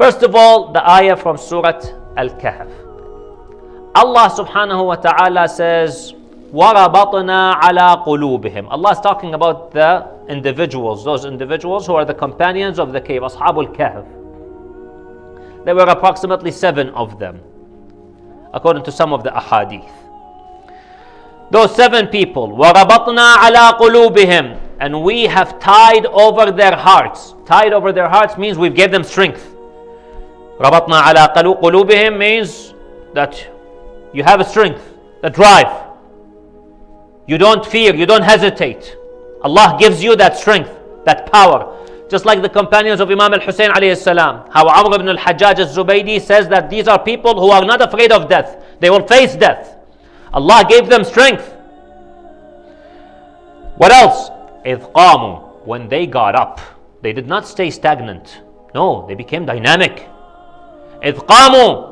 First of all, the ayah from Surah Al-Kahf. Allah subhanahu wa ta'ala says, وَرَبَطْنَا عَلَىٰ قُلُوبِهِمْ. Allah is talking about the individuals, those individuals who are the companions of the cave, Ashabul Kahf. There were approximately 7 of them, according to some of the ahadith. Those 7 people, وَرَبَطْنَا عَلَىٰ قُلُوبِهِمْ, and we have tied over their hearts. Tied over their hearts means we've gave them strength. رَبَطْنَا عَلَىٰ قُلُوبِهِمْ means that you have a strength, a drive. You don't fear, you don't hesitate. Allah gives you that strength, that power. Just like the companions of Imam al-Hussein alayhi salam. How Amr ibn al-Hajjaj al-Zubaydi says that these are people who are not afraid of death. They will face death. Allah gave them strength. What else? إِذْ قَامُوا, when they got up. They did not stay stagnant. No, they became dynamic. إِذْ قَامُوا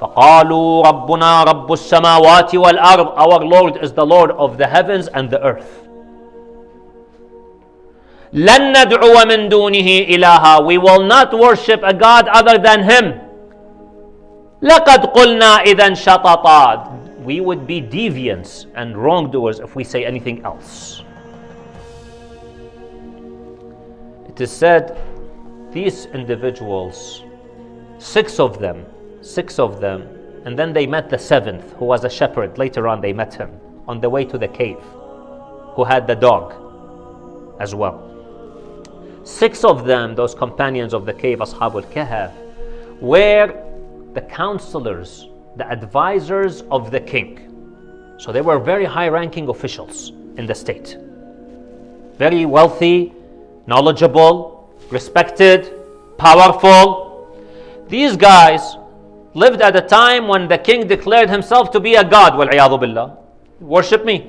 فَقَالُوا رَبُّنَا رَبُّ السَّمَاوَاتِ وَالْأَرْضِ. Our Lord is the Lord of the heavens and the earth. لَن نَدْعُوَ مِن دُونِهِ إِلَهًا. We will not worship a God other than Him. لَقَدْ قُلْنَا إِذًا شَطَطًا. We would be deviants and wrongdoers if we say anything else. It is said, these individuals, 6 of them, and then they met the 7th, who was a shepherd. Later on they met him on the way to the cave, who had the dog as well. 6 of them, those companions of the cave, Ashabul Kahf, were the counselors, the advisors of the king. So they were very high-ranking officials in the state. Very wealthy, knowledgeable, respected, powerful. These guys lived at a time when the king declared himself to be a god. وَالْعِيَاذُ بِاللَّهِ. Worship me.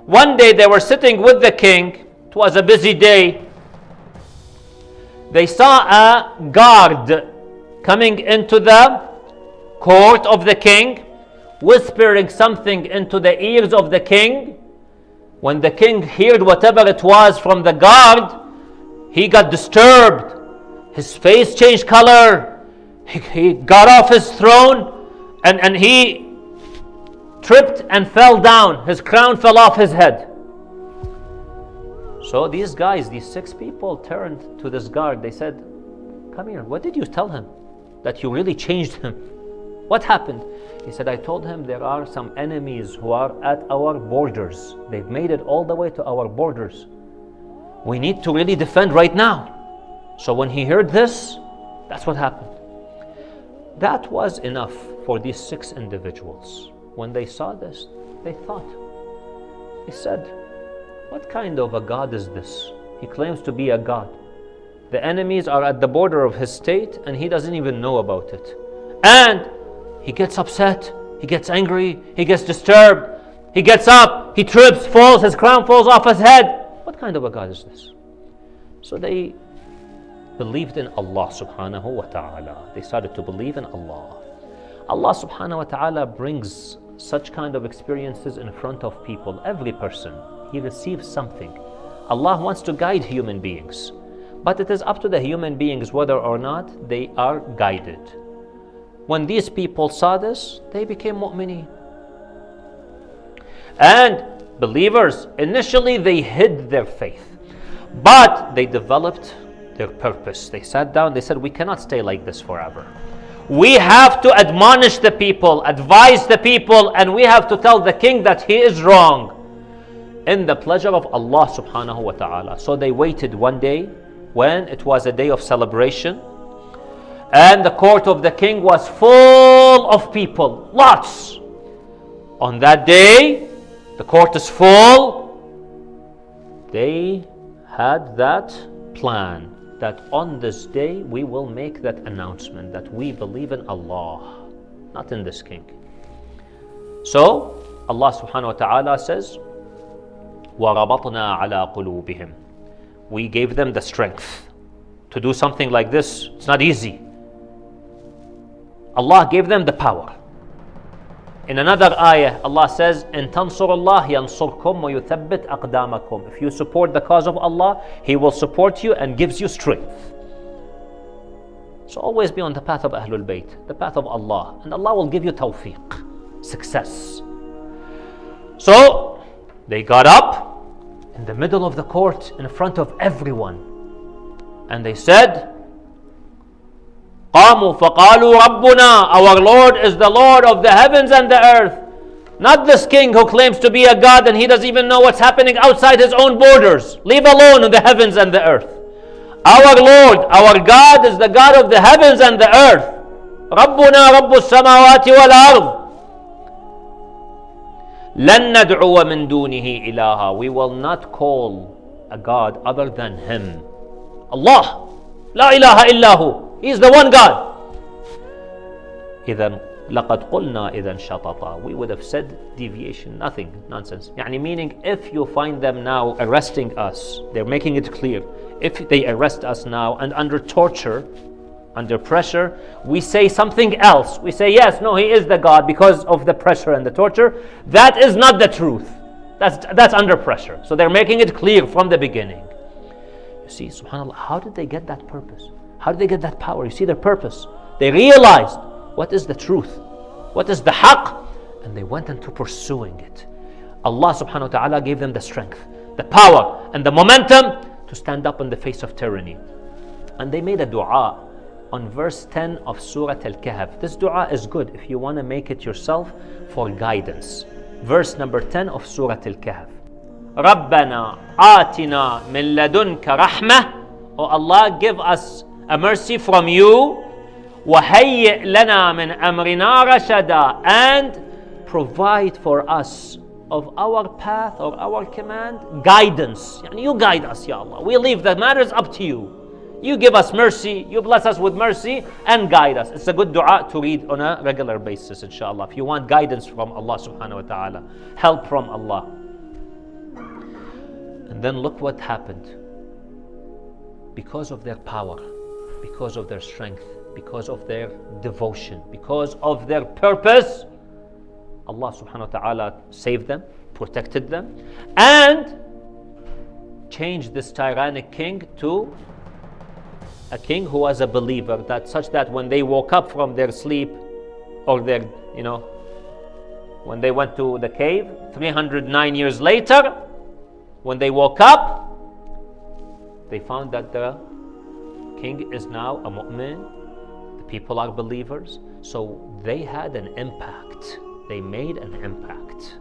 One day they were sitting with the king. It was a busy day. They saw a guard coming into the court of the king, whispering something into the ears of the king. When the king heard whatever it was from the guard, he got disturbed. His face changed color. He got off his throne and he tripped and fell down. His crown fell off his head. So these guys, these 6 people turned to this guard. They said, come here, what did you tell him? That you really changed him? What happened? He said, I told him there are some enemies who are at our borders. They've made it all the way to our borders. We need to really defend right now. So when he heard this, that's what happened. That was enough for these 6 individuals. When they saw this, they thought. They said, what kind of a God is this? He claims to be a God. The enemies are at the border of his state and he doesn't even know about it. And he gets upset, he gets angry, he gets disturbed, he gets up, he trips, falls, his crown falls off his head. What kind of a God is this? So they believed in Allah subhanahu wa ta'ala. They started to believe in Allah. Allah subhanahu wa ta'ala brings such kind of experiences in front of people. Every person, he receives something. Allah wants to guide human beings. But it is up to the human beings whether or not they are guided. When these people saw this, they became mu'mineen. And believers, initially they hid their faith. But they developed their purpose. They sat down, they said, we cannot stay like this forever. We have to admonish the people, advise the people, and we have to tell the king that he is wrong in the pleasure of Allah subhanahu wa ta'ala. So they waited one day when it was a day of celebration, and the court of the king was full of people, lots. On that day, the court is full. They had that plan that on this day we will make that announcement that we believe in Allah, not in this king. So Allah subhanahu wa ta'ala says, وَرَبَطْنَا عَلَىٰ قُلُوبِهِمْ. We gave them the strength to do something like this. It's not easy. Allah gave them the power. In another ayah, Allah says, إِن تَنصُرُ اللَّهِ يَنصُرْكُمْ وَيُثَبِّتْ أَقْدَامَكُمْ. If you support the cause of Allah, He will support you and gives you strength. So always be on the path of Ahlul Bayt, the path of Allah, and Allah will give you tawfiq, success. So they got up in the middle of the court in front of everyone, and they said, قاموا فقالوا ربنا, our Lord is the Lord of the heavens and the earth. Not this king who claims to be a god and he doesn't even know what's happening outside his own borders. Leave alone in the heavens and the earth. Our Lord, our God is the God of the heavens and the earth. ربنا رب السماوات والأرض. لن ندعو من دونه إلها. We will not call a God other than Him. Allah. لا إله إلا هو. He is the one God. إذن لقد قلنا إذن شططا. We would have said deviation, nothing, nonsense. يعني meaning if you find them now arresting us, they're making it clear. If they arrest us now and under torture, under pressure, we say something else. We say, yes, no, He is the God because of the pressure and the torture. That is not the truth. That's under pressure. So they're making it clear from the beginning. You see, subhanAllah, how did they get that purpose? How did they get that power? You see their purpose. They realized what is the truth, what is the haqq, and they went into pursuing it. Allah subhanahu wa ta'ala gave them the strength, the power, and the momentum to stand up in the face of tyranny. And they made a dua on verse 10 of Surah Al-Kahf. This dua is good if you want to make it yourself for guidance. Verse number 10 of Surah Al-Kahf. رَبَّنَا آتِنَا مِن لَدُنْكَ رَحْمَةً. Oh Allah, give us a mercy from you. وَهَيِّئْ لَنَا مِنْ أَمْرِنَا رَشَدًا. And provide for us of our path or our command guidance. You guide us, Ya Allah. We leave the matters up to you. You give us mercy, you bless us with mercy and guide us. It's a good dua to read on a regular basis, inshallah. If you want guidance from Allah subhanahu wa ta'ala, help from Allah. And then look what happened. Because of their power, because of their strength, because of their devotion, because of their purpose, Allah subhanahu wa ta'ala saved them, protected them, and changed this tyrannic king to a king who was a believer, that such that when they woke up from their sleep or their, when they went to the cave 309 years later, when they woke up, they found that the king is now a mu'min, the people are believers, so they had an impact. They made an impact.